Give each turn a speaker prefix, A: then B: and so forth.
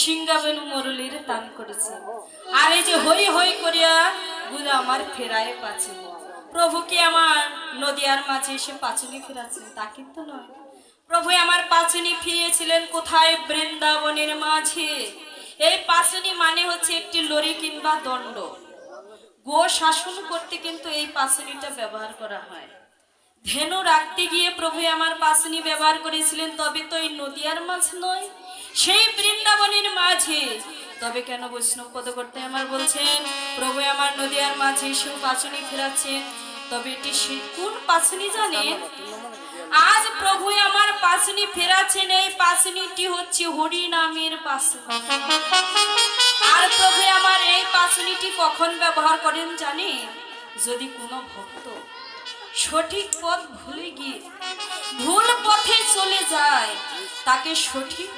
A: সিংহাবেনু মুরলীর দান করেছে। আর এই যে হই হই করিয়া গুলো আমার ফেরায় পাচ্ছে। প্রভু কি আমার নদিয়ার মাঝে এসে পাচুনি ফেরাচ্ছেন তা কিন্তু নয়। প্রভু আমার পাচুনি ফিরিয়েছিলেন কোথায়? বৃন্দাবনের মাঝে। এই পাচুনি মানে হচ্ছে একটি লরি কিংবা দণ্ড। গো শাসন করতে কিন্তু এই পাচুনিটা ব্যবহার করা হয়। ধেনু রাখতে গিয়ে প্রভু আমার পাচুনি ব্যবহার করেছিলেন, তবে তো এই নদিয়ার মাঝ নয়, সেই বৃন্দাবনের মাঝে। তবে কেন বৈষ্ণব পদ করতে আমার বলছেন প্রভু আমার নদিয়ার মাঝে এসেও পাচুনি ফেরাচ্ছেন? তবে এটি সে কোন পাচুনি জানেন? আজ প্রভু আমার পাচুনি ফেরাচ্ছেন, এই পাচুনিটি হচ্ছে হরি নামের পাচুনি। আর প্রভু আমার এই পাচুনিটি কখন ব্যবহার করেন জানেন? যদি কোনো ভক্ত সঠিক পথ ভুলে গিয়ে ভুল পথে চলে যায়, তাকে সঠিক